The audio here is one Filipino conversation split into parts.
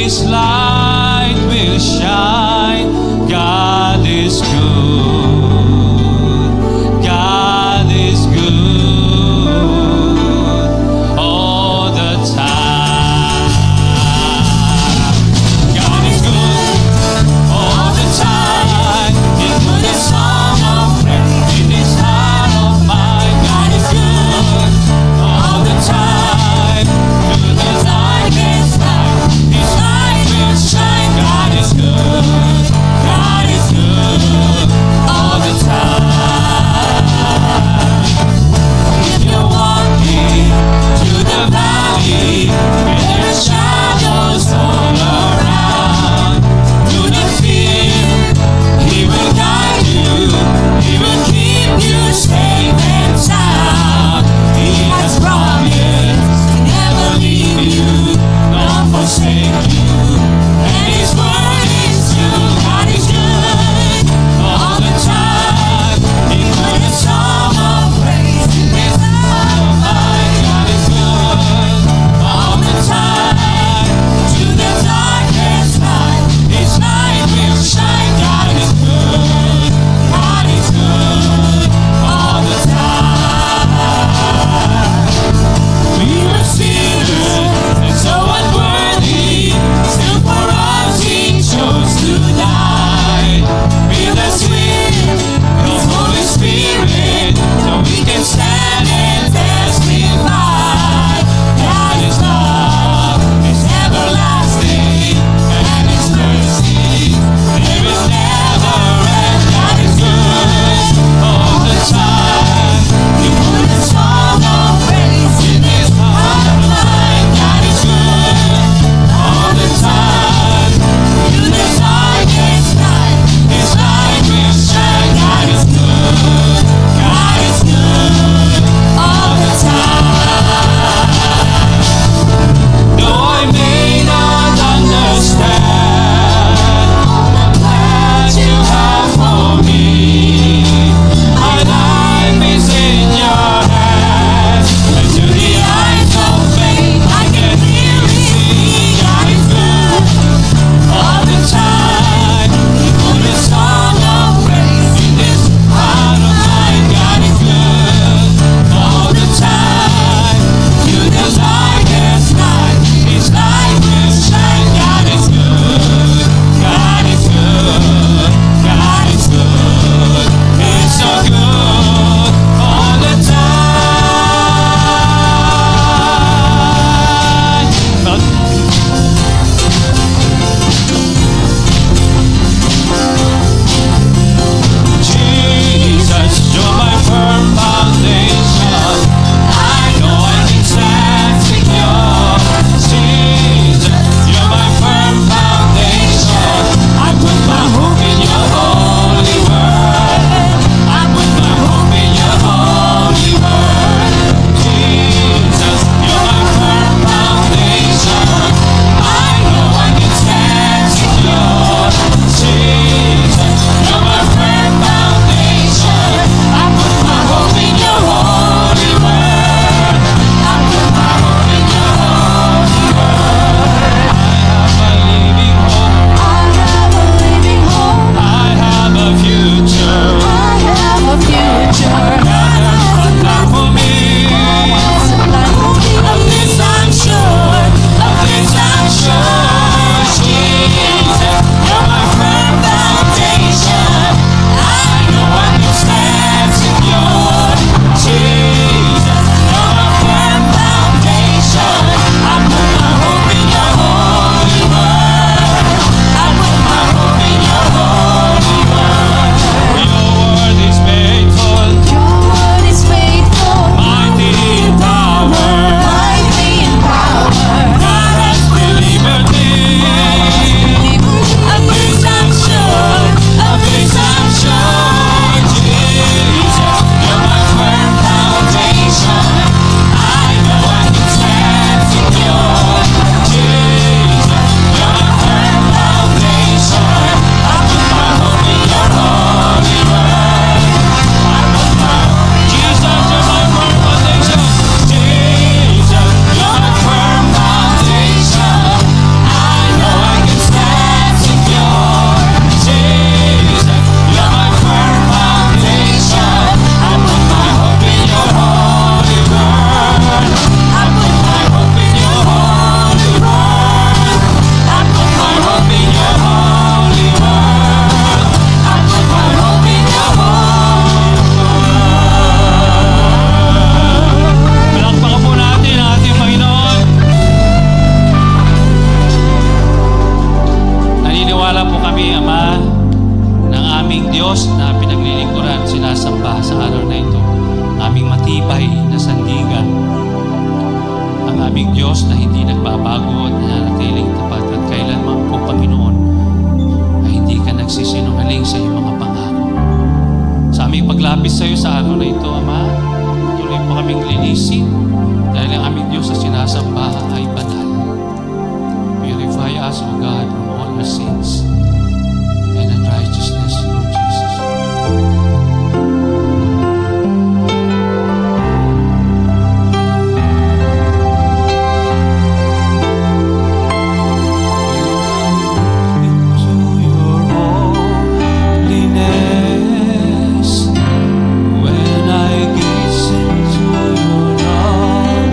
His light will shine. aming Diyos na hindi nagbabago at nananatiling tapat at kailanman po, Panginoon, ay hindi ka nagsisinungaling sa iyong mga pangako. Sa aming paglapis sa iyo sa araw na ito, Ama, tuloy po kaming linisin dahil ang aming Diyos na sinasamba ay banal. Purify us, O God, from all our sins and unrighteousness, Lord Jesus. When I gaze into your loveliness,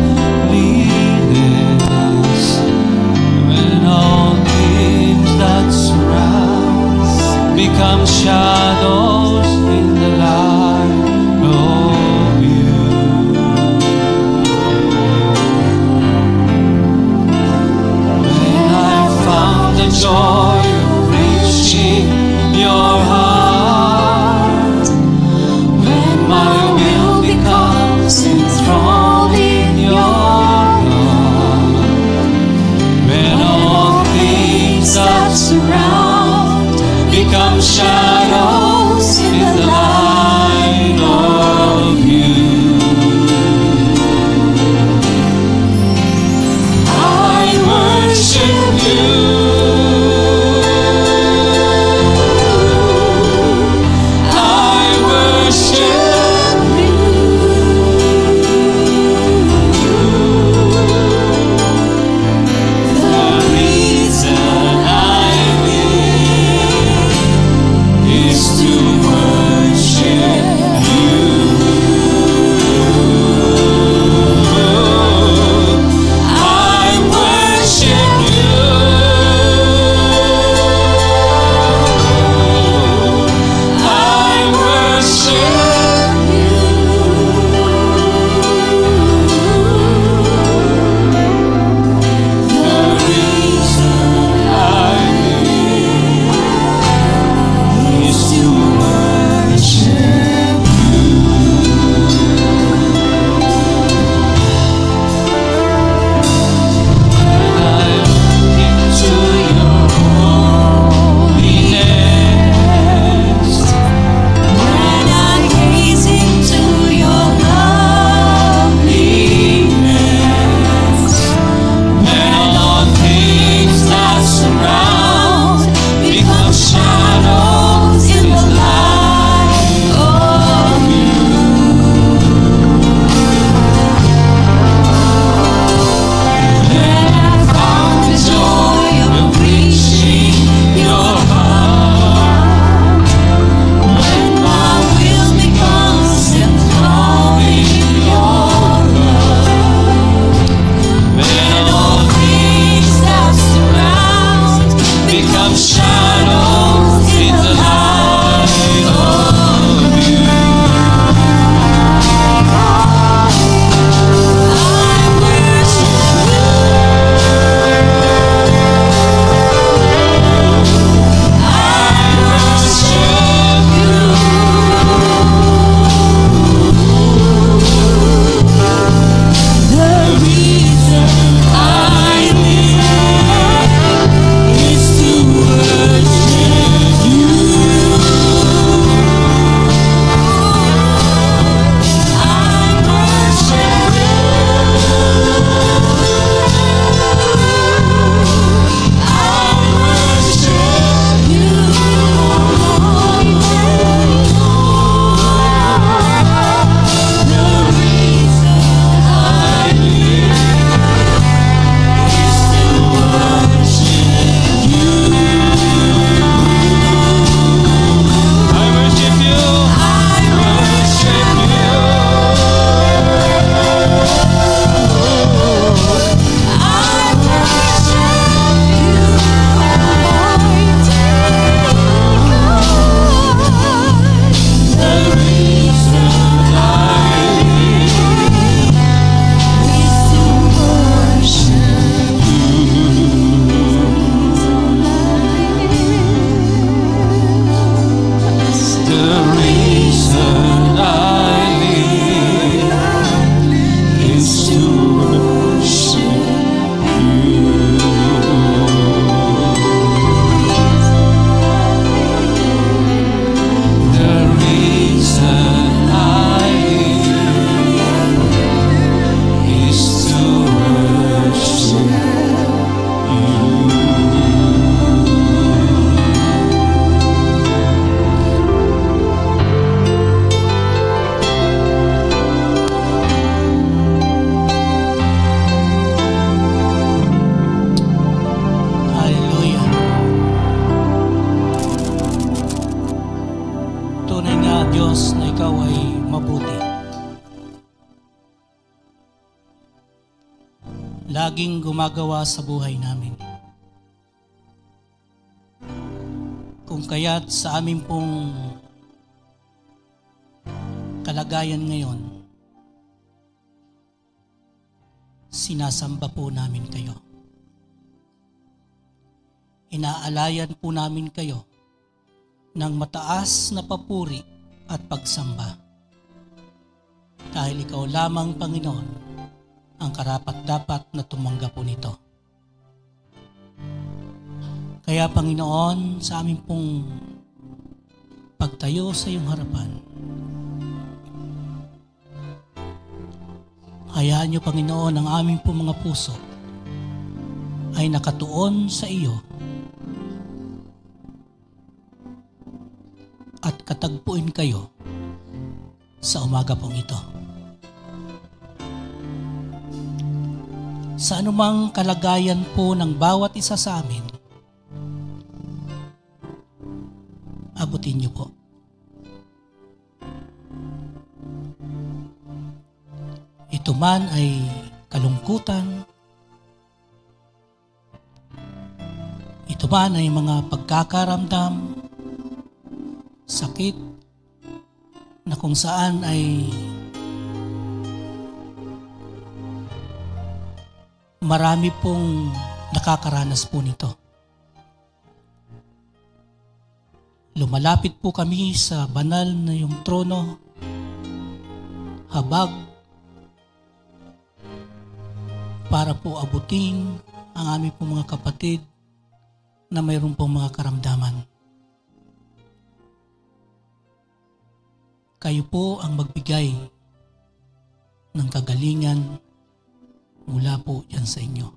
laging gumagawa sa buhay namin. Kung kaya't sa amin pong kalagayan ngayon, sinasamba po namin kayo. Inaalayan po namin kayo ng mataas na papuri at pagsamba. Dahil ikaw lamang, Panginoon, ang karapat-dapat na tumanggap po nito. Kaya, Panginoon, sa aming pong pagtayo sa iyong harapan, hayaan niyo, Panginoon, ang aming pong mga puso ay nakatuon sa iyo at katagpuin kayo sa umaga pong ito. Sa anumang kalagayan po ng bawat isa sa amin, abutin niyo po. Ito man ay kalungkutan, ito man ay mga pagkakaramdam, sakit, na kung saan ay marami pong nakakaranas po nito. Lumalapit po kami sa banal na yung trono, habag, para po abutin ang aming pong mga kapatid na mayroon pong mga karamdaman. Kayo po ang magbigay ng kagalingan mula po dyan sa inyo.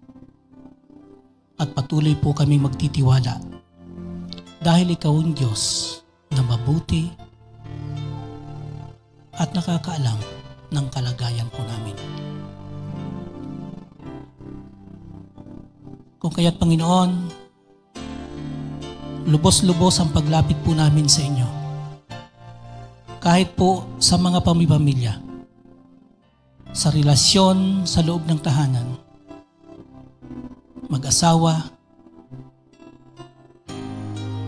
At patuloy po kaming magtitiwala dahil ikaw ang Diyos na mabuti at nakakaalam ng kalagayan po namin. Kung kaya't, Panginoon, lubos-lubos ang paglapit po namin sa inyo. Kahit po sa mga pamilya, sa relasyon sa loob ng tahanan, mag-asawa,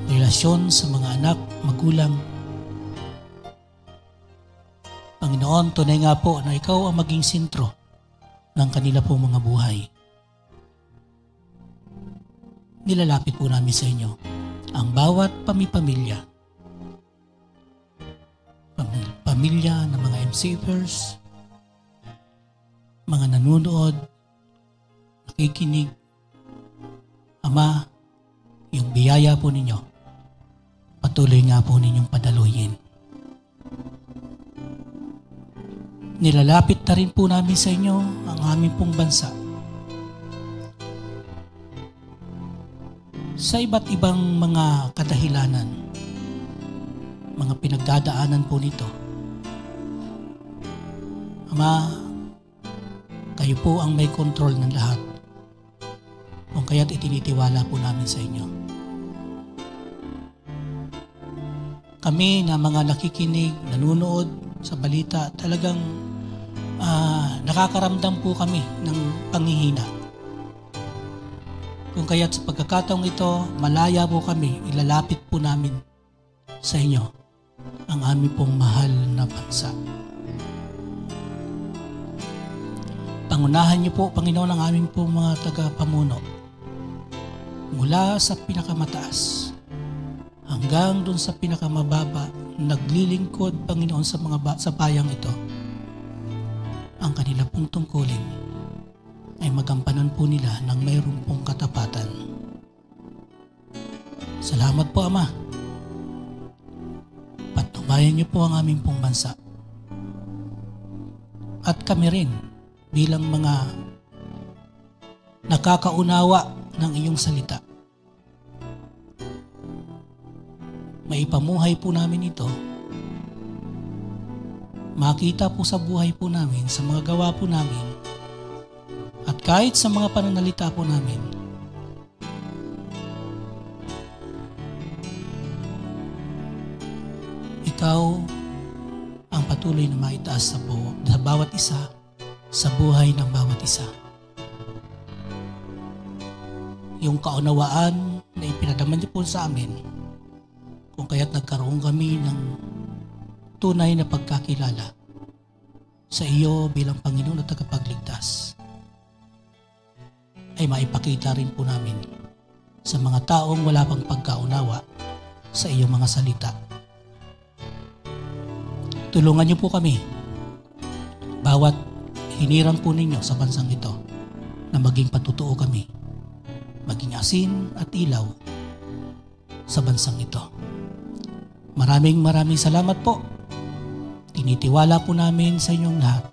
relasyon sa mga anak, magulang. Panginoon, tunay nga po na ikaw ang maging sentro ng kanila po mga buhay. Nilalapit po namin sa inyo ang bawat pamilya, pamilya ng mga MCFers, mga nanonood, nakikinig. Ama, yung biyaya po ninyo, patuloy nga po ninyong padaluyin. Nilalapit na rin po namin sa inyo ang aming pong bansa. Sa iba't ibang mga kadahilanan, mga pinagdadaanan po nito. Ama, kayo po ang may kontrol ng lahat. Kung kaya't itinitiwala po namin sa inyo. Kami na mga nakikinig, nanunood sa balita, talagang nakakaramdam po kami ng panghihina. Kung kaya't sa pagkakataong ito, malaya po kami, ilalapit po namin sa inyo ang aming pong mahal na bansa. Pangunahan niyo po, Panginoon, ang aming pong mga tagapamuno mula sa pinakamataas hanggang dun sa pinakamababa, naglilingkod, Panginoon, sa bayang ito. Ang kanila pong tungkulin ay magampanan po nila ng mayroong pong katapatan. Salamat po, Ama. Patnubayan niyo po ang aming pong bansa. At kami rin, bilang mga nakakaunawa ng iyong salita, maipamuhay po namin ito, makita po sa buhay po namin, sa mga gawa po namin, at kahit sa mga pananalita po namin. Ikaw ang patuloy na maitaas sa bawat isa, sa buhay ng bawat isa. yung kaunawaan na ipinadaman niyo po sa amin, kung kaya't nagkaroon kami ng tunay na pagkakilala sa iyo bilang Panginoon at tagapagligtas, ay maipakita rin po namin sa mga taong wala pang pagkaunawa sa iyong mga salita. Tulungan niyo po kami, bawat hinirang po ninyo sa bansang ito, na maging patutuo kami, maging asin at ilaw sa bansang ito. Maraming salamat po. Tinitiwala po namin sa inyong lahat,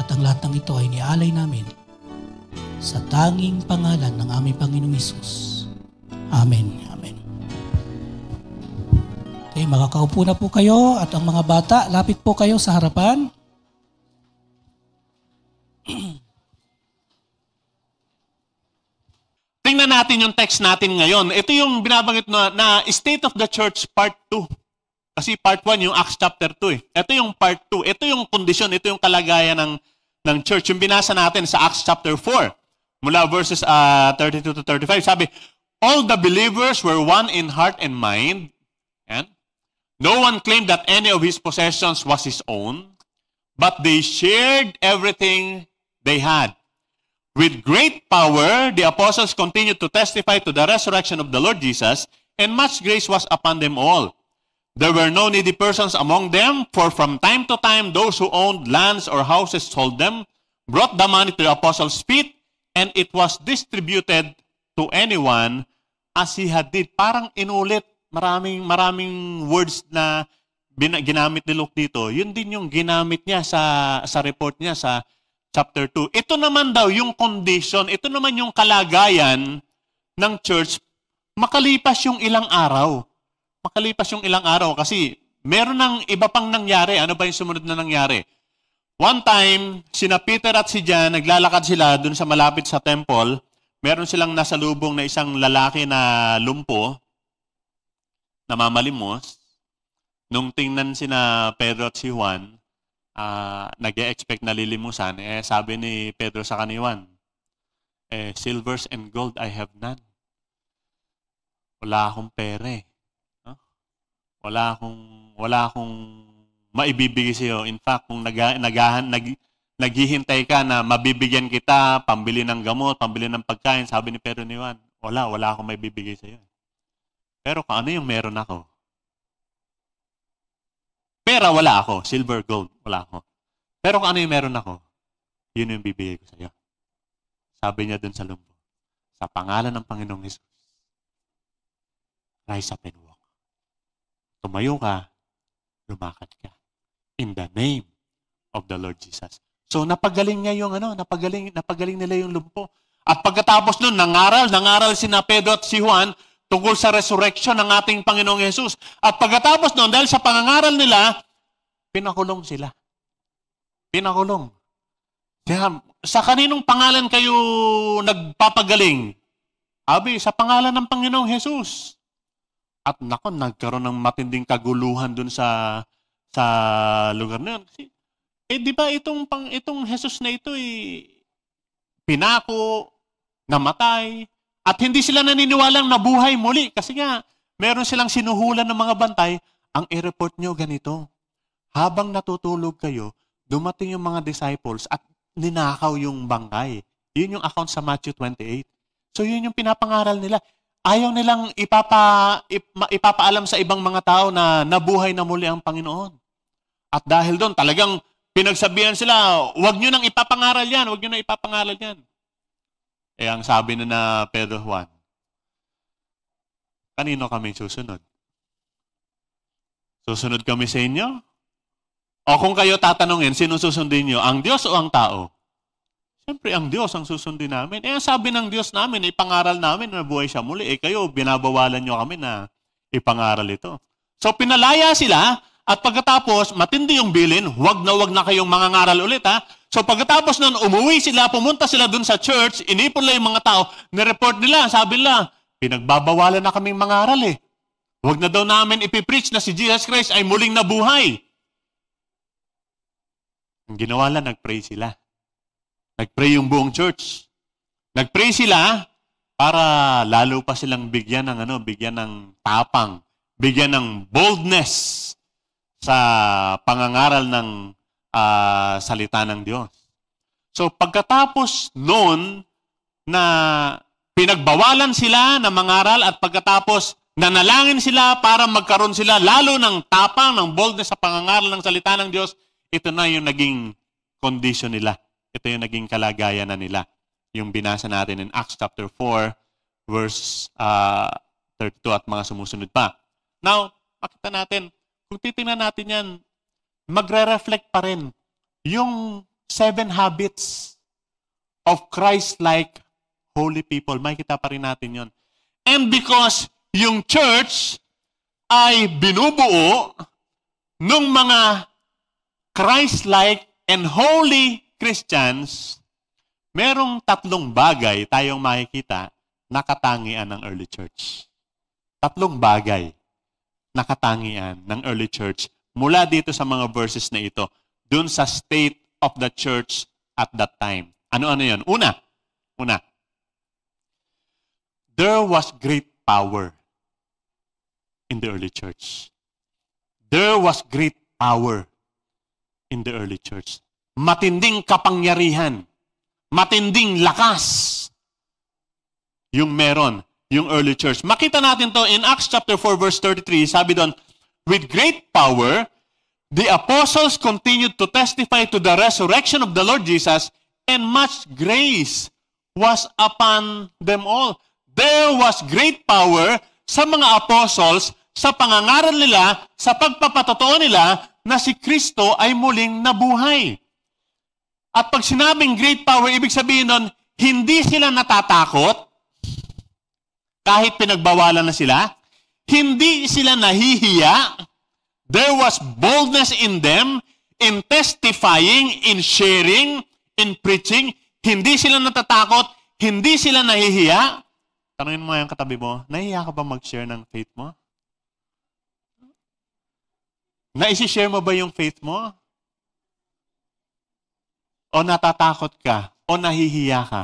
at ang lahat ng ito ay nialay namin sa tanging pangalan ng aming Panginoong Hesus. Amen. Amen. Okay, makakaupo na po kayo, at ang mga bata, lapit po kayo sa harapan. Tingnan natin yung text natin ngayon. Ito yung binabanggit na State of the Church Part 2. Kasi Part 1 yung Acts chapter 2 eh. Ito yung Part 2. Ito yung kondisyon, ito yung kalagayan ng church. Yung binasa natin sa Acts chapter 4. Mula verses 32 to 35. Sabi, all the believers were one in heart and mind. And no one claimed that any of his possessions was his own, but they shared everything they had. With great power, the apostles continued to testify to the resurrection of the Lord Jesus, and much grace was upon them all. There were no needy persons among them, for from time to time those who owned lands or houses sold them, brought the money to the apostles' feet, and it was distributed to anyone as he had did. Parang inulit, maraming words na ginamit ni Luke dito. Yun din yung ginamit niya sa report niya sa chapter 2. Ito naman daw yung condition, ito naman yung kalagayan ng church makalipas yung ilang araw. Makalipas yung ilang araw kasi meron ng iba pang nangyari. Ano ba yung sumunod na nangyari? One time, sina Peter at si John, naglalakad sila dun sa malapit sa temple. Meron silang nasalubong na isang lalaki na lumpo, na mamalimos. Nung tingnan sina Pedro at si Juan, nag-e-expect na lilimusan, sabi ni Pedro sa kaniwan, silvers and gold I have none. Wala akong pere. Wala akong maibibigay sa iyo. In fact, kung naghihintay ka na mabibigyan kita, pambili ng gamot, pambili ng pagkain, sabi ni Pedro ni Juan, wala akong maibibigay sa iyo. Pero kung ano yung meron ako, pera, wala ako. Silver, gold, wala ako. Pero kung ano yung meron ako, yun yung bibigay ko sa iyo. Sabi niya dun sa lumpo, sa pangalan ng Panginoong Hesus, rise up and walk. Tumayo ka, lumakad ka. In the name of the Lord Jesus. So napagaling niya yung napagaling nila yung lumpo. At pagkatapos nun, nangaral sina Pedro at si Juan tungkol sa resurrection ng ating Panginoong Hesus. At pagkatapos nun, dahil sa pangangaral nila, pinakulong sila. Pinakulong. Sa kaninong pangalan kayo nagpapagaling? Abi, sa pangalan ng Panginoong Hesus. At nagkaroon ng matinding kaguluhan dun sa lugar na yun. Kasi, di ba itong Hesus na ito pinako, namatay, at hindi sila naniniwalang nabuhay muli. Kasi nga, meron silang sinuhulan ng mga bantay. Ang i-report nyo ganito. Habang natutulog kayo, dumating yung mga disciples at ninakaw yung bangkay. Yun yung account sa Matthew 28. So yun yung pinapangaral nila. Ayaw nilang ipapaalam sa ibang mga tao na nabuhay na muli ang Panginoon. At dahil doon, talagang pinagsabihan sila, huwag nyo nang ipapangaral yan, huwag nyo nang ipapangaral yan. Ang sabi na Pedro Juan, kanino kami susunod? Susunod kami sa inyo? O kung kayo tatanungin, sino susundin nyo? Ang Diyos o ang tao? Siyempre, ang Diyos ang susundin namin. Ang sabi ng Diyos namin, ipangaral namin na buhay siya muli. Kayo, binabawalan nyo kami na ipangaral ito. So, pinalaya sila, at pagkatapos, matindi yung bilin, wag na kayong mangangaral ulit, ha? So, pagkatapos nun, umuwi sila, pumunta sila dun sa church, inipon lang yung mga tao, nireport nila, sabi nila, pinagbabawalan na kaming mangaral eh. Wag na daw namin ipipreach na si Jesus Christ ay muling nabuhay. Ang ginawa lang, nagpray sila. Nagpray yung buong church. Nagpray sila, para lalo pa silang bigyan ng tapang, bigyan ng boldness sa pangangaral ng salita ng Diyos. So pagkatapos noon na pinagbawalan sila na mangaral at pagkatapos nanalangin sila para magkaroon sila lalo ng tapang, ng boldness sa pangangaral ng salita ng Diyos, ito na yung naging condition nila. Ito yung naging kalagayan na nila. Yung binasa natin in Acts chapter 4, verse 32 at mga sumusunod pa. Now, makita natin, kung titingnan natin yan, magre-reflect pa rin yung 7 habits of Christ-like holy people. Makikita pa rin natin yon. And because yung church ay binubuo ng mga Christ-like and holy Christians, merong 3 bagay tayong makikita na katangian ng early church. 3 bagay na katangian ng early church mula dito sa mga verses na ito, dun sa state of the church at that time. Ano-ano yun? Una, there was great power in the early church. There was great power in the early church. Matinding kapangyarihan, matinding lakas yung meron, yung early church. Makita natin to in Acts chapter 4 verse 33, sabi doon, with great power, the apostles continued to testify to the resurrection of the Lord Jesus, and much grace was upon them all. There was great power sa mga apostles, sa pangangaral nila, sa pagpapatotoo nila na si Kristo ay muling nabuhay. At pag sinabing great power, ibig sabihin nun, hindi sila natatakot kahit pinagbawalan na sila. Hindi sila nahihiya. There was boldness in them, in testifying, in sharing, in preaching. Hindi sila natatakot, hindi sila nahihiya. Tanungin mo yung katabi mo, nahihiya ka ba mag-share ng faith mo? Naisi-share mo ba yung faith mo? O natatakot ka? O nahihiya ka?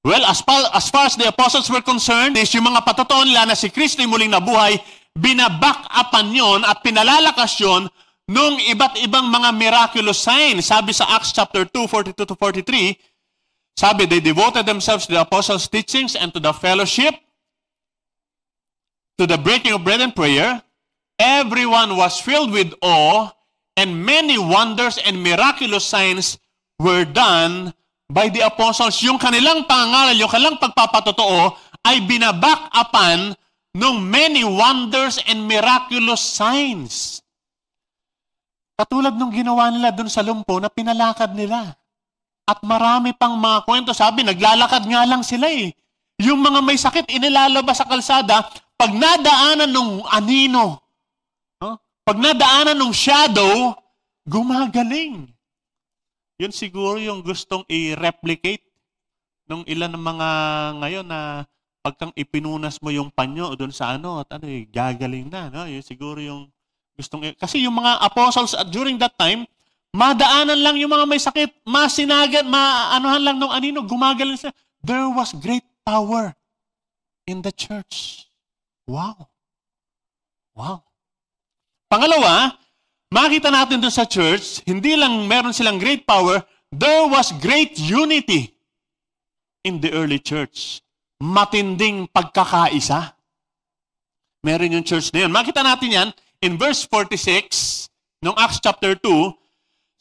Well, as far as the apostles were concerned, is yung mga patotoo nila na si Kristo ay muling nabuhay, binaback upan yon at pinalalakas yon nung iba't ibang mga miraculous signs. Sabi sa Acts chapter 2, 42-43, sabi, they devoted themselves to the apostles' teachings and to the fellowship, to the breaking of bread and prayer. Everyone was filled with awe, and many wonders and miraculous signs were done by the apostles. Yung kanilang pangangaral, yung kanilang pagpapatotoo ay binaback upan ng many wonders and miraculous signs. Katulad nung ginawa nila dun sa lumpo na pinalakad nila. At marami pang mga kwento. Sabi, naglalakad nga lang sila eh. Yung mga may sakit, inilalabas sa kalsada, pag nadaanan nung anino, pag nadaanan nung shadow, gumagaling. Yun siguro yung gustong i-replicate nung ilan ng mga ngayon na pagkang ipinunas mo yung panyo doon sa gagaling na. No? Yun siguro yung gustong kasi yung mga apostles during that time, madaanan lang yung mga may sakit, masinagan, maanuhan lang nung anino, gumagaling sila. There was great power in the church. Wow. Wow. Pangalawa, makita natin doon sa church, hindi lang meron silang great power, there was great unity in the early church. Matinding pagkakaisa. Meron yung church na yun. Makita natin yan in verse 46 ng Acts chapter 2,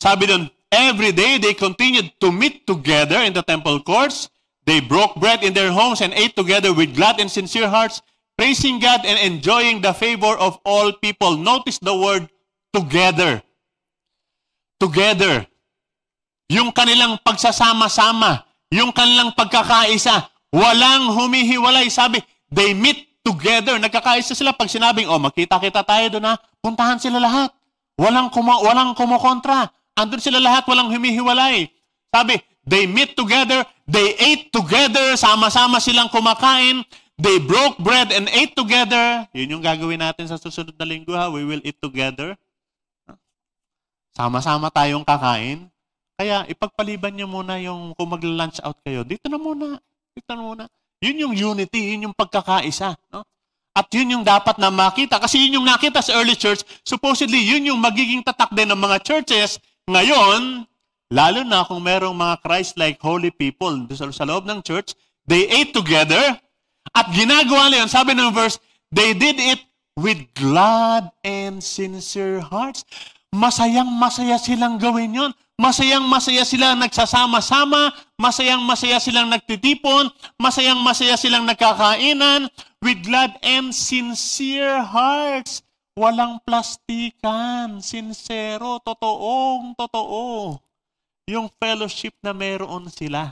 sabi doon, every day they continued to meet together in the temple courts. They broke bread in their homes and ate together with glad and sincere hearts, praising God and enjoying the favor of all people. Notice the word together. Together. Yung kanilang pagsasama-sama, yung kanilang pagkakaisa, walang humihiwalay. Sabi, they meet together. Nagkakaisa sila pag sinabing, magkita-kita tayo doon ha. Puntahan sila lahat. Walang kumukontra. Andun sila lahat, walang humihiwalay. Sabi, they meet together, they ate together, sama-sama silang kumakain, they broke bread and ate together. Yun yung gagawin natin sa susunod na linggo ha. We will eat together. Sama-sama tayong kakain. Kaya ipagpaliban niyo muna yung kung mag-lunch out kayo. Dito na muna. Yun yung unity, yun yung pagkakaisa. No? At yun yung dapat na makita. Kasi yun yung nakita sa early church. Supposedly, yun yung magiging tatak din ng mga churches. Ngayon, lalo na kung merong mga Christ-like holy people sa loob ng church, they ate together. At ginagawa nila yun, sabi ng verse, they did it with glad and sincere hearts. Masayang-masaya silang gawin yun. Masayang-masaya silang nagsasama-sama, masayang-masaya silang nagtitipon, masayang-masaya silang nagkakainan, with glad and sincere hearts. Walang plastikan, sincero, totoong, totoo. Yung fellowship na meron sila.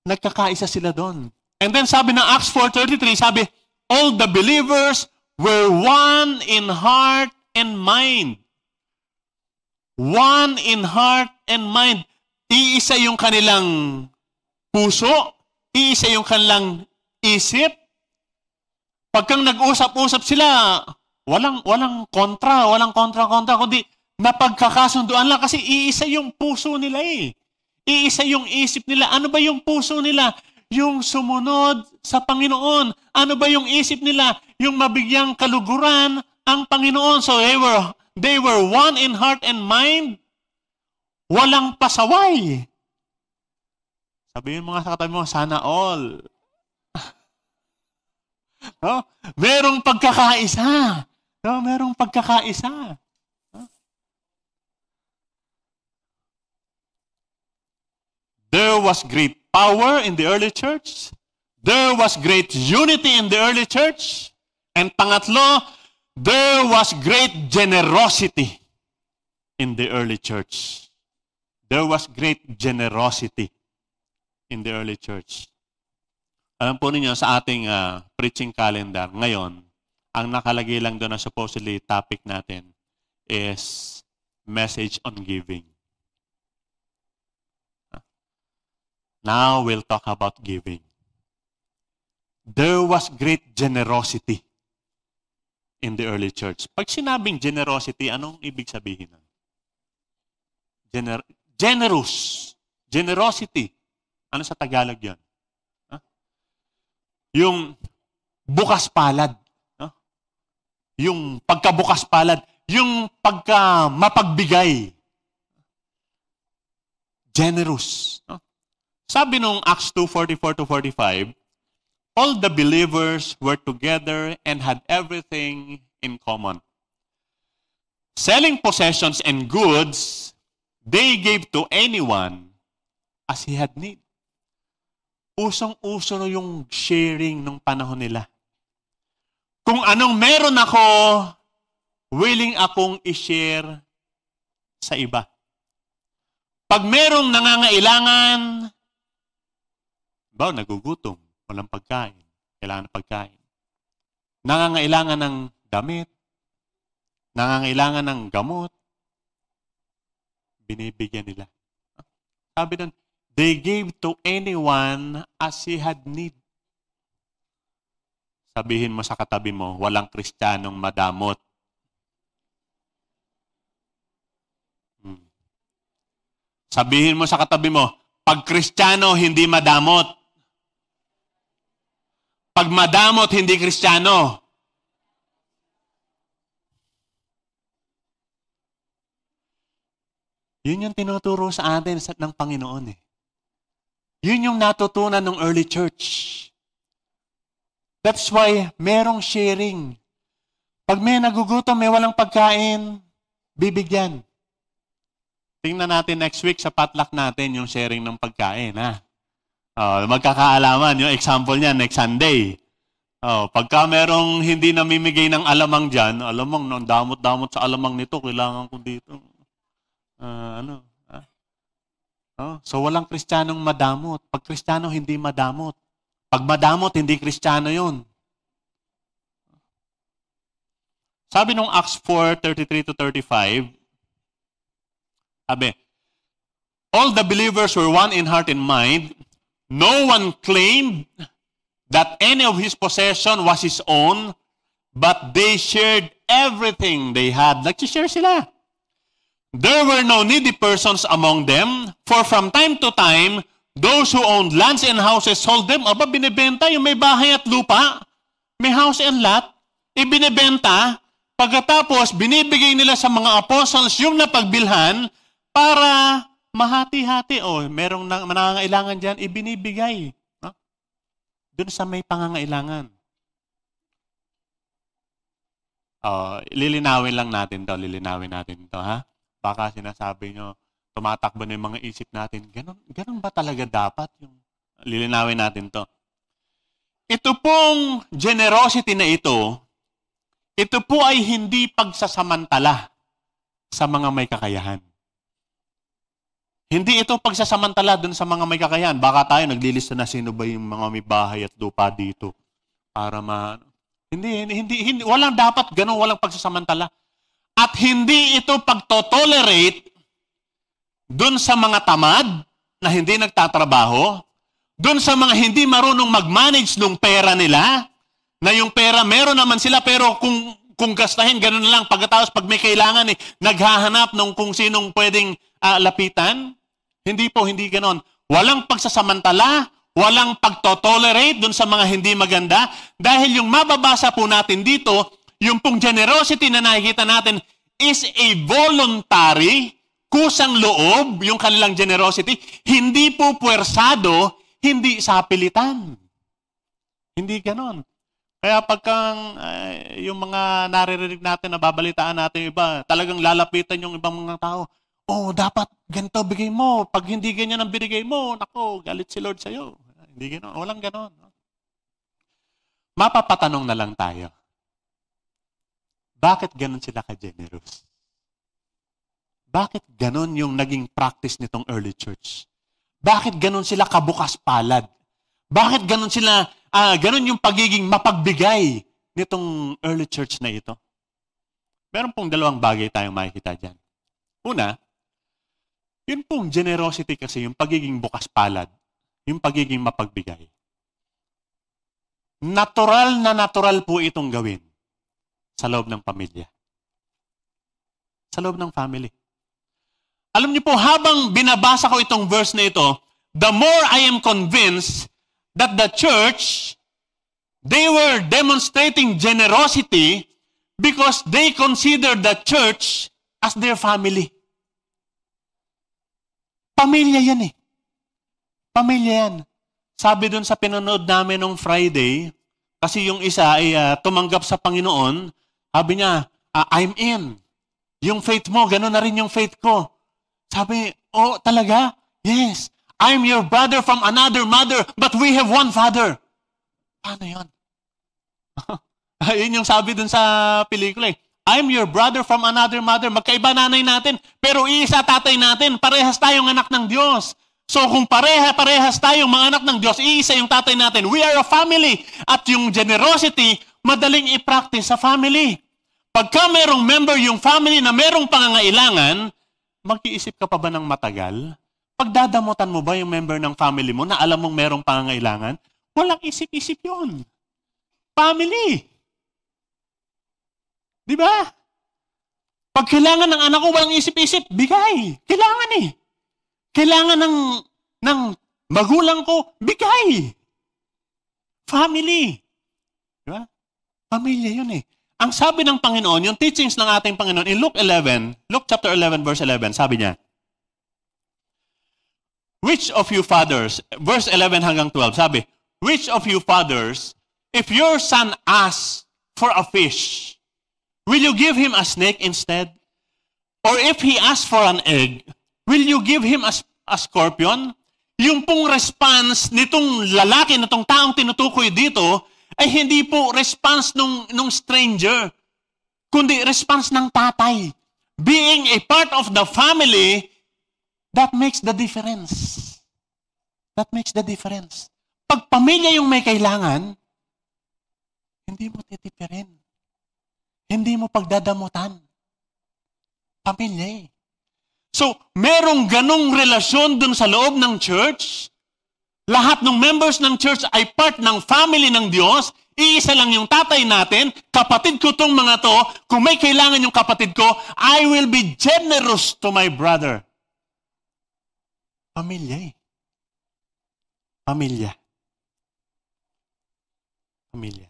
Nagkakaisa sila doon. And then sabi ng Acts 4:33, sabi, all the believers were one in heart and mind. One in heart and mind. Iisa yung kanilang puso, iisa yung kanilang isip. Pagkang nag-usap-usap sila, walang kontra, kundi napagkakasunduan lang kasi iisa yung puso nila eh. Iisa yung isip nila. Ano ba yung puso nila? Yung sumunod sa Panginoon. Ano ba yung isip nila? Yung mabigyang kaluguran ang Panginoon. So they were one in heart and mind. Walang pasaway. Sabihin mo nga sa katabi mo, sana all. No? Merong pagkakaisa. No? Merong pagkakaisa. No? There was great power in the early church. There was great unity in the early church. And pangatlo, there was great generosity in the early church. There was great generosity in the early church. Alam po ninyo, sa ating preaching calendar, ngayon, ang nakalagay lang doon na supposedly topic natin is message on giving. Now we'll talk about giving. There was great generosity in the early church. Pag sinabing generosity, anong ibig sabihin? Generous. Generosity. Ano sa Tagalog yan? Yung bukas palad. Yung pagkabukas palad. Yung pagka mapagbigay. Generous. Sabi nung Acts 2:44-45, all the believers were together and had everything in common. Selling possessions and goods, they gave to anyone as he had need. Usong-uso yung sharing nung panahon nila. Kung anong meron ako, willing akong i-share sa iba. Pag merong nangangailangan, nagugutom, walang pagkain, kailangan ng pagkain. Nangangailangan ng damit, nangangailangan ng gamot, binibigyan nila. Sabi doon, they gave to anyone as he had need. Sabihin mo sa katabi mo, walang Kristiyanong madamot. Sabihin mo sa katabi mo, pag Kristiyano, hindi madamot. Pag madamot, hindi Kristiyano. Yun yung tinuturo sa atin ng Panginoon eh. Yun yung natutunan ng early church. That's why merong sharing. Pag may nagugutom, may walang pagkain, bibigyan. Tingnan natin next week sa potluck natin yung sharing ng pagkain. Magkakaalaman. Yung example niya, next Sunday. Pagka merong hindi namimigay ng alamang dyan, alamang, damot-damot sa alamang nito, kailangan ko dito. So walang Kristiyanong madamot. Pag Kristiyano, hindi madamot. Pag madamot, hindi Kristiyano yun. Sabi nung Acts 4:33-35, sabi, all the believers were one in heart and mind. No one claimed that any of his possession was his own, but they shared everything they had. Nag-share sila. There were no needy persons among them, for from time to time, Those who owned lands and houses sold them. Aba, binibenta yung may bahay at lupa. May house and lot. Ibinibenta. Pagkatapos, binibigay nila sa mga apostles yung napagbilhan para mahati-hati. O, merong nangangailangan dyan, ibinibigay. Doon sa may pangangailangan. Lilinawin lang natin to. Lilinawin natin to, ha? Baka sinasabi nyo, tumatakbo na yung mga isip natin. Ganun ba talaga dapat? Lilinawin natin to. Ito pong generosity na ito po ay hindi pagsasamantala sa mga may kakayahan. Hindi ito pagsasamantala dun sa mga may kakayahan. Baka tayo naglilista na sino ba yung mga may bahay at lupa dito para hindi, walang dapat ganun, walang pagsasamantala. At hindi ito pagtotolerate dun sa mga tamad na hindi nagtatrabaho, dun sa mga hindi marunong mag-manage ng pera nila, na yung pera meron naman sila pero kung gastahin, ganun lang. Pagkatapos pag may kailangan, naghahanap ng kung sinong pwedeng lapitan. Hindi po, hindi ganun. Walang pagsasamantala, walang pagtotolerate dun sa mga hindi maganda. Dahil yung mababasa po natin dito, yung pong generosity na nakikita natin is a voluntary, kusang loob, yung kanilang generosity. Hindi po puwersado, hindi sa pilitan. Hindi ganon. Kaya pagkang yung mga naririnig natin, nababalitaan natin iba, talagang lalapitan yung ibang mga tao. Oh, dapat ganito bigay mo. Pag hindi ganyan ang binigay mo, nako, galit si Lord sa'yo. Hindi ganon. Walang ganon. Mapapatanong na lang tayo. Bakit ganon sila ka-generous? Bakit ganon yung naging practice nitong early church? Bakit ganon sila kabukas palad? Bakit ganon sila, ganon yung pagiging mapagbigay nitong early church na ito? Meron pong dalawang bagay tayong makikita dyan. Una, yun pong generosity kasi, yung pagiging bukas palad, yung pagiging mapagbigay. Natural na natural po itong gawin sa loob ng pamilya. Sa loob ng family. Alam niyo po, habang binabasa ko itong verse na ito, the more I am convinced that the church, they were demonstrating generosity because they consider the church as their family. Pamilya yan eh. Pamilya yan. Sabi dun sa pinanood namin nung Friday, kasi yung isa ay tumanggap sa Panginoon, sabi niya, I'm in. Yung faith mo, gano'n na rin yung faith ko. Sabi, oh, talaga? Yes. I'm your brother from another mother, but we have one father. Paano yun? Yun yung sabi dun sa pelikula eh. I'm your brother from another mother. Magkaiba nanay natin, pero iisa tatay natin. Parehas tayong anak ng Diyos. So kung parehas tayong mga anak ng Diyos, iisa yung tatay natin. We are a family. At yung generosity, madaling i-practice sa family. Pagka merong member yung family na merong pangangailangan, mag-iisip ka pa ba ng matagal? Pagdadamutan mo ba yung member ng family mo na alam mong merong pangangailangan? Walang isip-isip yun. Family. Di ba? Pag kailangan ng anak ko, walang isip-isip, bigay. Kailangan eh. Kailangan ng magulang ko, bigay. Family. Di ba? Pamilya yun eh. Ang sabi ng Panginoon, yung teachings ng ating Panginoon, in Luke chapter 11, verse 11, sabi niya, which of you fathers, verse 11 hanggang 12, sabi, which of you fathers, if your son asks for a fish, will you give him a snake instead? Or if he asks for an egg, will you give him a scorpion? Yung pong response nitong lalaki, nitong taong tinutukoy dito, ay hindi po response nung stranger, kundi response ng tatay. Being a part of the family, that makes the difference. That makes the difference. Pag pamilya yung may kailangan, hindi mo titipirin. Hindi mo pagdadamutan. Pamilya eh. So, merong ganong relasyon dun sa loob ng church. Lahat ng members ng church ay part ng family ng Diyos. Iisa lang yung tatay natin. Kapatid ko tong mga to. Kung may kailangan yung kapatid ko, I will be generous to my brother. Pamilya eh. Pamilya. Pamilya.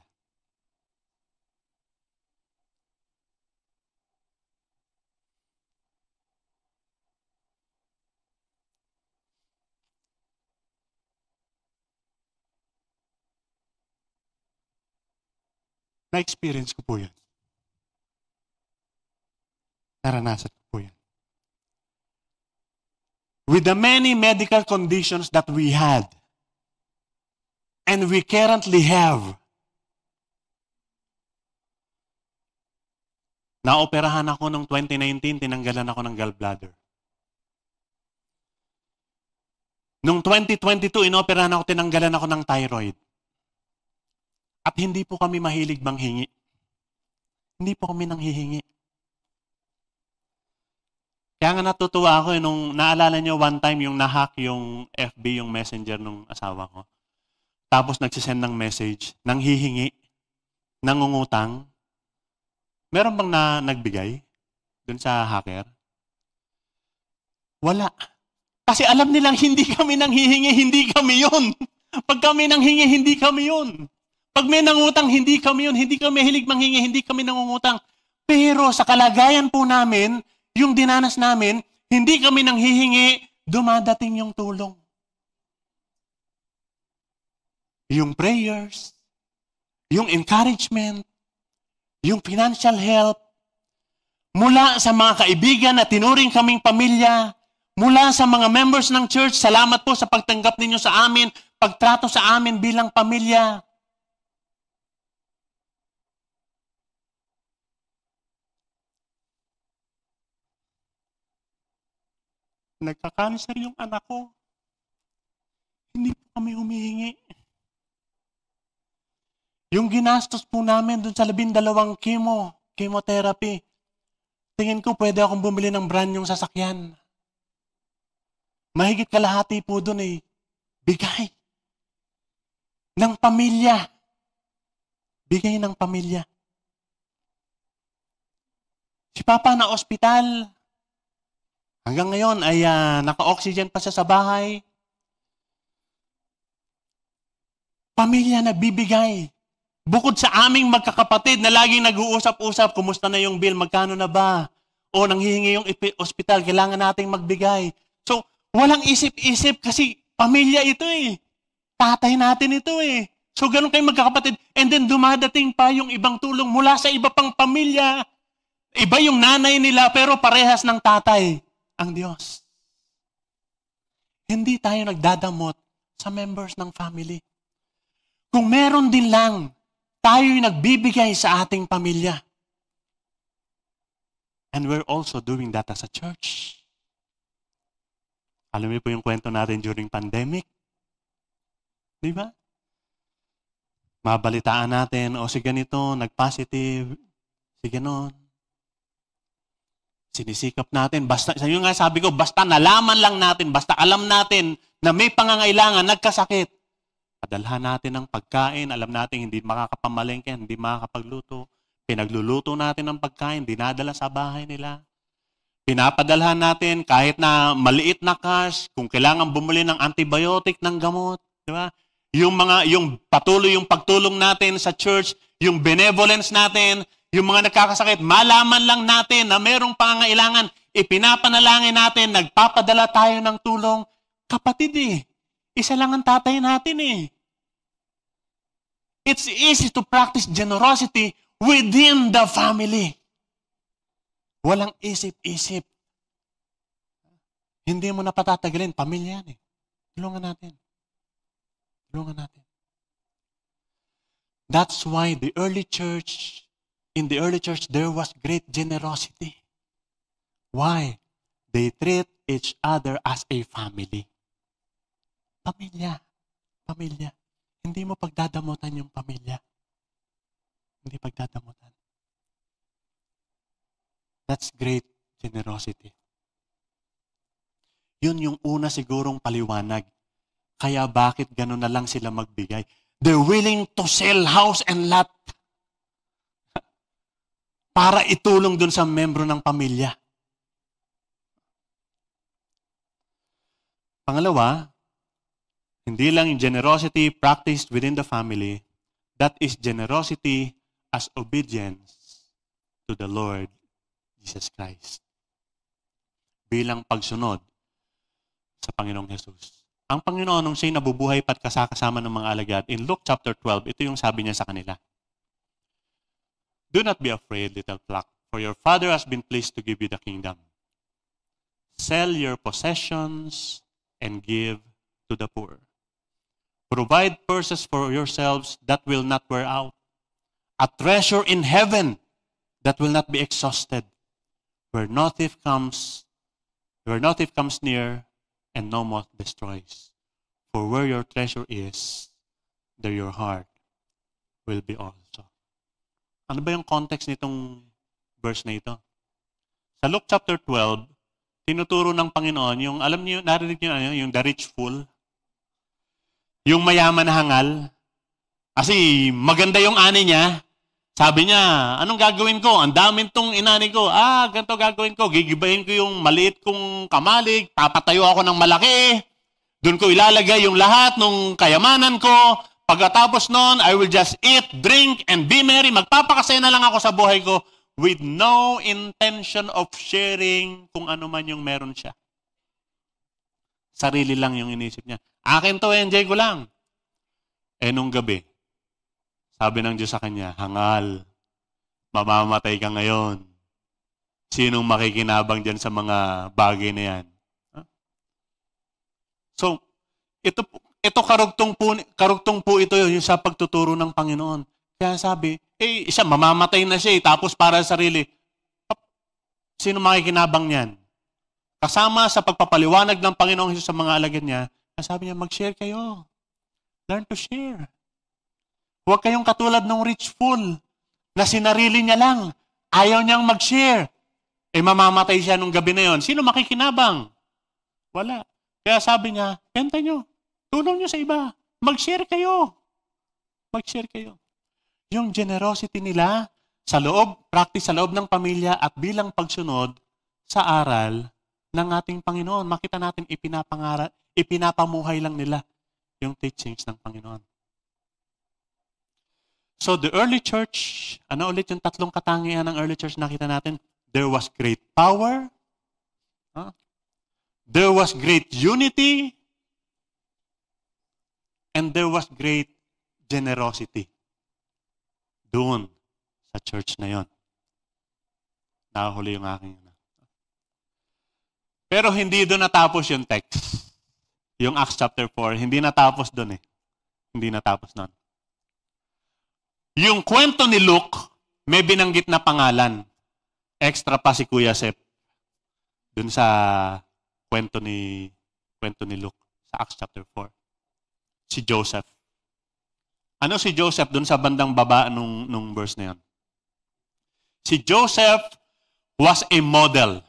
Na-experience ko po yan. Naranasan ko po yan. With the many medical conditions that we had, and we currently have, naoperahan ako noong 2019, tinanggalan ako ng gallbladder. Noong 2022, inoperahan ako, tinanggalan ako ng thyroid. At hindi po kami mahilig manghingi. Hindi po kami nanghihingi. Kaya nga natutuwa ako, nung naalala nyo one time yung nahack yung FB, yung messenger ng asawa ko. Tapos nagsisend ng message, nanghihingi, nangungutang. Meron bang nagbigay dun sa hacker? Wala. Kasi alam nilang hindi kami nanghihingi, hindi kami yun. Pag kami nanghingi, hindi kami yun. Pag may nangutang, hindi kami yun. Hindi kami hilig manghingi, hindi kami nangungutang. Pero sa kalagayan po namin, yung dinanas namin, hindi kami nanghihingi, dumadating yung tulong. Yung prayers, yung encouragement, yung financial help, mula sa mga kaibigan na tinuring kaming pamilya, mula sa mga members ng church, salamat po sa pagtanggap ninyo sa amin, pagtrato sa amin bilang pamilya. Nagka-cancer yung anak ko. Hindi po kami humihingi. Yung ginastos po namin dun sa 12 chemotherapy, tingin ko pwede akong bumili ng brand yung sasakyan. Mahigit kalahati po dun bigay ng pamilya. Bigay ng pamilya. Si Papa na ospital, hanggang ngayon ay naka-oxygen pa siya sa bahay. Pamilya na bibigay. Bukod sa aming magkakapatid na laging nag-uusap-usap, kumusta na yung bill, magkano na ba? O nanghihingi yung ospital, kailangan nating magbigay. So, walang isip-isip kasi pamilya ito Tatay natin ito So, ganun kayong magkakapatid. And then dumadating pa yung ibang tulong mula sa iba pang pamilya. Iba yung nanay nila pero parehas ng tatay. Ang Diyos. Hindi tayo nagdadamot sa members ng family. Kung meron din lang, tayo'y nagbibigay sa ating pamilya. And we're also doing that as a church. Alam niyo po yung kwento natin during pandemic? Di ba? Mabalitaan natin, si ganito, nag-positive, si ganon. Sinisikap natin, basta, yun nga sabi ko, basta nalaman lang natin, basta alam natin na may pangangailangan, nagkasakit. Padalhan natin ng pagkain, alam natin hindi makakapamalengke, hindi makakapagluto. Pinagluluto natin ng pagkain, dinadala sa bahay nila. Pinapadalhan natin kahit na maliit na cash, kung kailangan bumili ng antibiotic, ng gamot, di ba? Yung patuloy yung pagtulong natin sa church, yung benevolence natin, yung mga nagkakasakit, malaman lang natin na merong pangangailangan, ipinapanalangin natin, nagpapadala tayo ng tulong. Kapatid isa lang ang tatay natin It's easy to practice generosity within the family. Walang isip-isip. Hindi mo na patatagalin, pamilya yan Tulungan natin. Tulungan natin. That's why in the early church, there was great generosity. Why? They treat each other as a family. Pamilya. Pamilya. Hindi mo pagdadamutan yung pamilya. Hindi pagdadamutan. That's great generosity. Yun yung una sigurong paliwanag. Kaya bakit gano'n na lang sila magbigay? They're willing to sell house and lot para itulong dun sa membro ng pamilya. Pangalawa, Hindi lang yung generosity practiced within the family, that is generosity as obedience to the Lord Jesus Christ. Bilang pagsunod sa Panginoong Jesus. Ang Panginoon, nung siya'y nabubuhay pat kasama ng mga alagad, in Luke chapter 12, ito yung sabi niya sa kanila. Do not be afraid, little flock, for your Father has been pleased to give you the kingdom. Sell your possessions and give to the poor. Provide purses for yourselves that will not wear out, a treasure in heaven that will not be exhausted, where no thief comes near, and no moth destroys. For where your treasure is, there your heart will be also. Ano ba yung context nitong verse na ito? Sa Luke chapter 12, tinuturo ng Panginoon yung, alam niyo, narinig niyo yung the rich fool? Yung mayaman na hangal. Kasi maganda yung ani niya. Sabi niya, anong gagawin ko? Ang damin tong inani ko. Ganito gagawin ko. Gigibahin ko yung maliit kong kamalig. Papatayo ako ng malaki. Doon ko ilalagay yung lahat ng kayamanan ko. Pagkatapos nun, I will just eat, drink, and be merry. Magpapakasaya na lang ako sa buhay ko with no intention of sharing kung ano man yung meron siya. Sarili lang yung inisip niya. Akin to, enjoy ko lang. Nung gabi, sabi ng Diyos sa kanya, hangal, mamamatay ka ngayon. Sinong makikinabang dyan sa mga bagay na yan? So, ito karugtong po ito yung sa pagtuturo ng Panginoon. Kaya sabi, siya mamamatay na siya tapos para sa sarili. Sino makikinabang niyan? Kasama sa pagpapaliwanag ng Panginoong Hesus sa mga alagad niya, sabi niya, mag-share kayo. Learn to share. Huwag kayong katulad ng rich fool na sinarili niya lang. Ayaw niyang mag-share. Mamamatay siya nung gabi na yon. Sino makikinabang? Wala. Kaya sabi niya, benta niyo. Tulong niyo sa iba. Mag-share kayo. Mag-share kayo. Yung generosity nila sa loob, practice sa loob ng pamilya at bilang pagsunod sa aral ng ating Panginoon. Makita natin ipinapamuhay lang nila yung teachings ng Panginoon. So the early church, ano ulit yung tatlong katangian ng early church nakita natin? There was great power, there was great unity, and there was great generosity. Doon sa church na yon. Nakahuli yung aking. Pero hindi doon natapos yung text. Yung Acts chapter 4, hindi natapos doon eh. Hindi natapos doon. Yung kwento ni Luke, may binanggit na pangalan. Extra pa si Kuya Sep. Doon sa kwento ni Luke sa Acts chapter 4. Si Joseph. Ano si Joseph doon sa bandang baba nung verse na yan? Si Joseph was a model.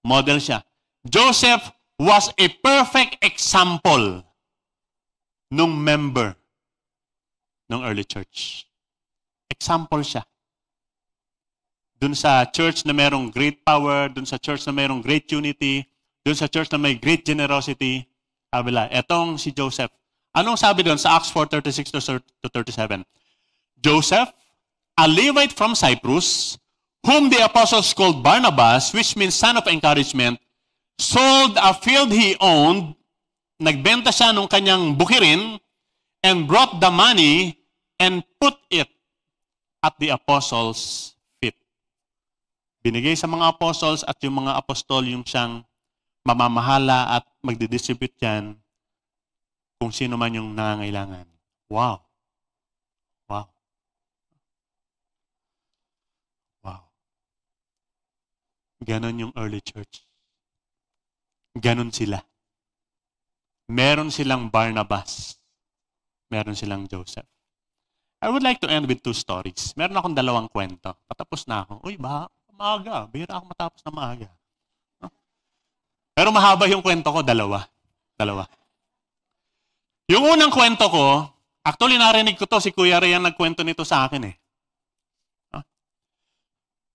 Model siya. Joseph was a perfect example nung member ng early church. Example siya. Dun sa church na mayroong great power, dun sa church na mayroong great unity, dun sa church na may great generosity, kabila, etong si Joseph. Anong sabi doon sa Acts 4:36 to 37? Joseph, a Levite from Cyprus, whom the apostles called Barnabas, which means son of encouragement, sold a field he owned, nagbenta siya nung kanyang bukirin, and brought the money and put it at the apostles' feet. Binigay sa mga apostles at yung mga apostol yung siyang mamamahala at magdidistribute yan kung sino man yung nangangailangan. Wow. Wow. Wow. Ganon yung early church. Ganon sila. Meron silang Barnabas. Meron silang Joseph. I would like to end with 2 stories. Meron akong 2 kwento. Patapos na ako. Uy, maaga. Bihira ako matapos na maaga. Pero mahaba yung kwento ko, 2. Yung unang kwento ko, actually narinig ko to, si Kuya Ray ang nagkwento nito sa akin eh.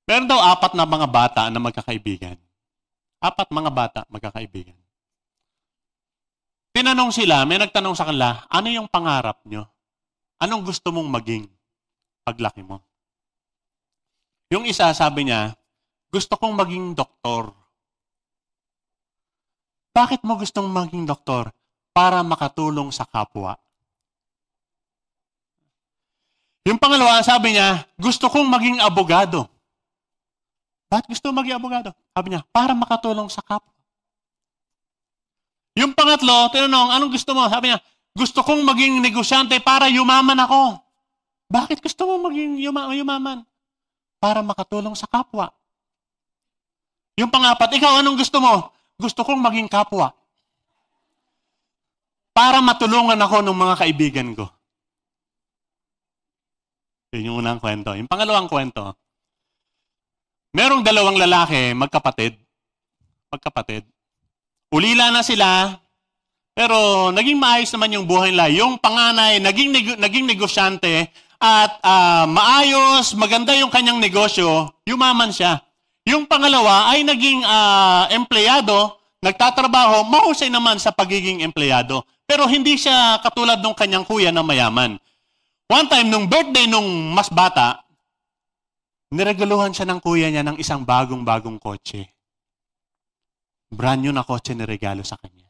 Meron daw 4 na mga bata na magkakaibigan. 4 mga bata magkakaibigan. tinanong sila, may nagtanong sa kanila, ano yung pangarap nyo? Anong gusto mong maging paglaki mo? Yung isa, sabi niya, gusto kong maging doktor. Bakit mo gustong maging doktor? Para makatulong sa kapwa. Yung pangalawa, sabi niya, gusto kong maging abogado. Bakit gusto mong maging abogado? Sabi niya, para makatulong sa kapwa. Yung pangatlo, tinanong, anong gusto mo? Sabi niya, gusto kong maging negosyante para yumaman ako. Bakit gusto mo maging yumaman? Para makatulong sa kapwa. Yung pangapat, ikaw, anong gusto mo? Gusto kong maging kapwa. Para matulungan ako ng mga kaibigan ko. Yun yung unang kwento. Yung pangalawang kwento, merong dalawang lalaki, magkapatid. Ulila na sila, pero naging maayos naman yung buhay nila. Yung panganay, naging negosyante, at maayos, maganda yung kanyang negosyo, yumaman siya. Yung pangalawa ay naging empleyado, nagtatrabaho, mahusay naman sa pagiging empleyado. Pero hindi siya katulad ng kanyang kuya na mayaman. One time, nung birthday nung mas bata, niregaluhan siya ng kuya niya ng isang bagong-bagong kotse. Brand new na kotse na regalo sa kanya.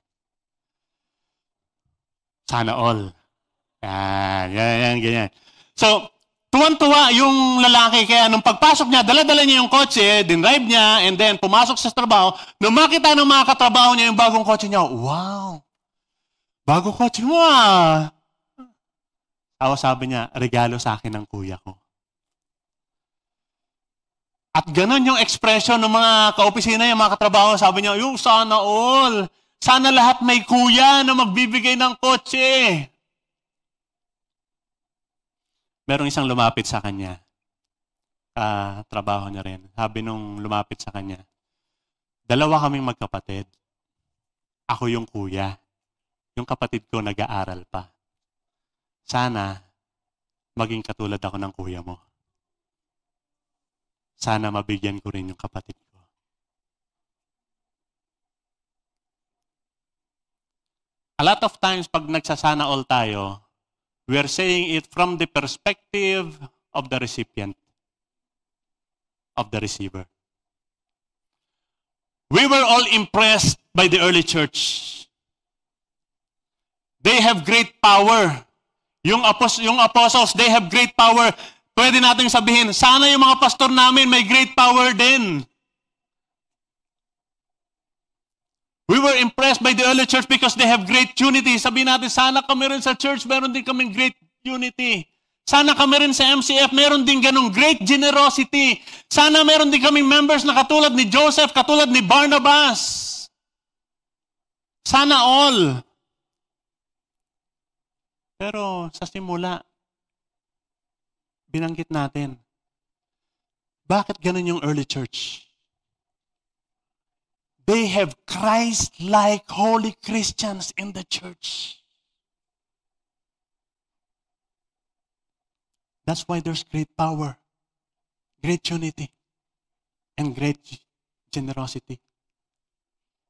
Sana all. Yan, ganyan. So, tuwan-tuwa yung lalaki. Kaya nung pagpasok niya, dala-dala niya yung kotse, dinrive niya, and then pumasok sa trabaho. Nung makita ng mga katrabaho niya yung bagong kotse niya, wow! Bagong kotse mo ah! Sabi niya, regalo sa akin ng kuya ko. At ganun yung expression ng mga kaopisina, yung mga katrabaho, sabi niya, yung sana all. Sana lahat may kuya na magbibigay ng kotse. Merong isang lumapit sa kanya. Trabaho niya rin. Sabi nung lumapit sa kanya, dalawa kaming magkapatid. Ako yung kuya. Yung kapatid ko nag-aaral pa. Sana maging katulad ako ng kuya mo. Sana mabigyan ko rin yung kapatid ko. A lot of times, pag nagsasana all tayo, we are saying it from the perspective of the recipient, of the receiver. We were all impressed by the early church. They have great power. Yung apostles, they have great power. Pwede natin sabihin, sana yung mga pastor namin may great power din. We were impressed by the early church because they have great unity. Sabihin natin, sana kami rin sa church, meron din kaming great unity. Sana kami rin sa MCF, meron din ganong great generosity. Sana meron din kaming members na katulad ni Joseph, katulad ni Barnabas. Sana all. Pero sa simula, binanggit natin, bakit ganun yung early church? They have Christ-like holy Christians in the church. That's why there's great power, great unity, and great generosity.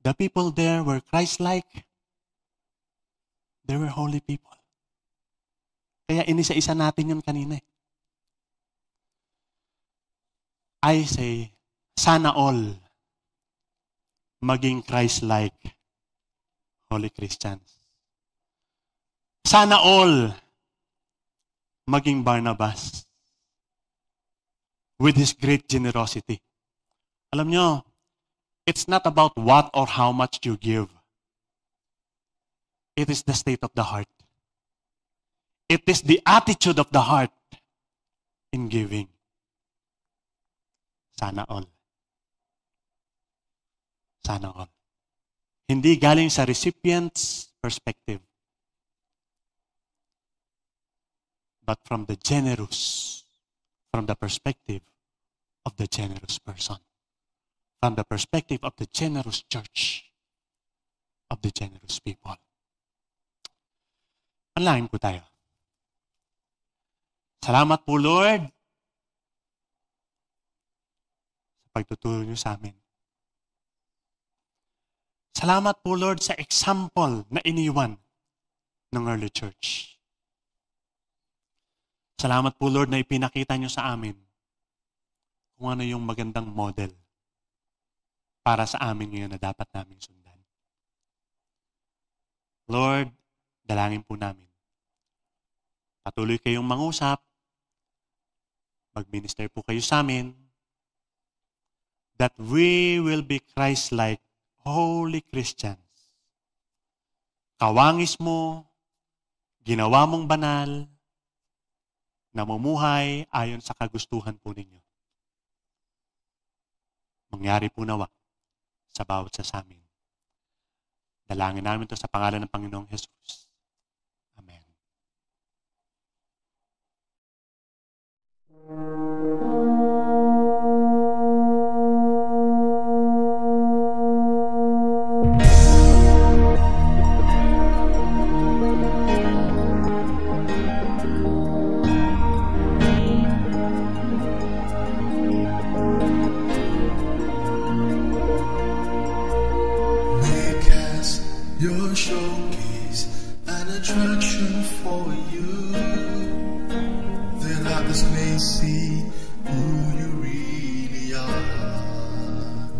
The people there were Christ-like. They were holy people. Kaya inisa-isa natin yun kanina. I say, sana all maging Christ-like holy Christians. Sana all maging Barnabas with his great generosity. Alam nyo, it's not about what or how much you give. It is the state of the heart. It is the attitude of the heart in giving. Sana all. Sana all. Hindi galing sa recipient's perspective, but from the perspective of the generous person. From the perspective of the generous church, of the generous people. Manalangin po tayo. Salamat po, Lord, sa pagtuturo niyo sa amin. Salamat po, Lord, sa example na iniwan ng early church. Salamat po, Lord, na ipinakita nyo sa amin kung ano yung magandang model para sa amin ngayon na dapat namin sundan. Lord, dalangin po namin. Patuloy kayong mangusap, mag-minister po kayo sa amin, that we will be Christ-like, holy Christians. Kawangis mo, ginawa mong banal, namumuhay ayon sa kagustuhan po ninyo. Mangyari po nawa sa bawat sa amin. Dalangin namin ito sa pangalan ng Panginoong Jesus. Amen. Your showcase an attraction for you. Then others may see who you really are,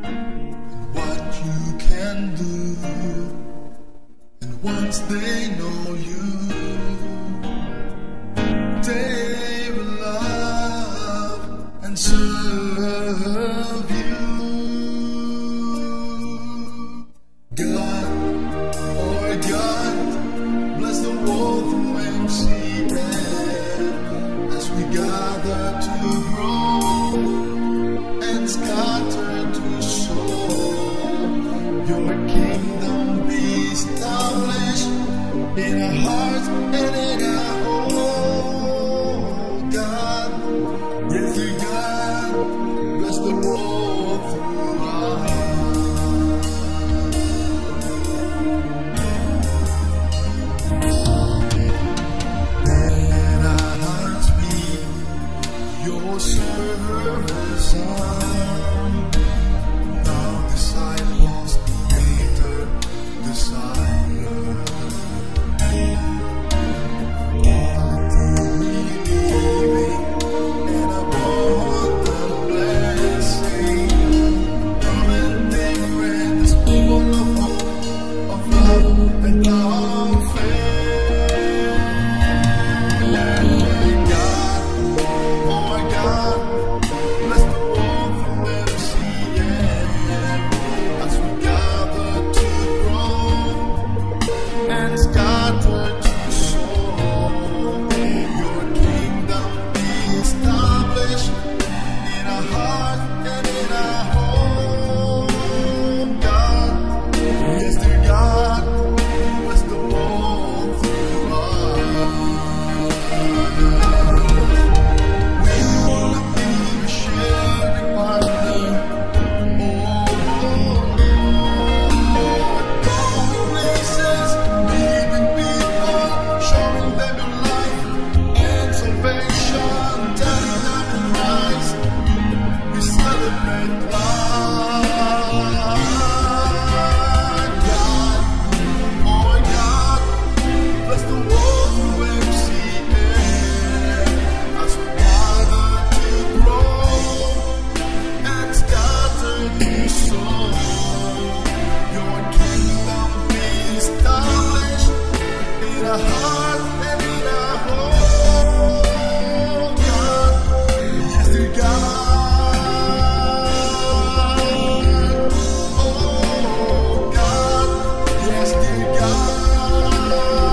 and what you can do. And once they know you, they will love and serve you. God, oh God, bless the world through MCM as we gather to grow and scatter to sow. Your kingdom be established in our hearts and in our home. God, yes, dear God, bless the world through our hearts. Your service on now disciples later desire believing in abundant blessing from a different full of hope, of love and of faith. Bless the world through MCM as we gather to grow and scatter to sow. Your kingdom be established in our heart and in our home. God, yes, dear God, bless the world through us. Sharing partner, going places, meeting people, showing them your life and salvation, telling them in Christ, we celebrate life. God, oh God, bless the world through MCM as we gather to grow and scatter to sow. Your kingdom be established in our heart and in our home. God, yes, dear God. Oh God, yes, dear God.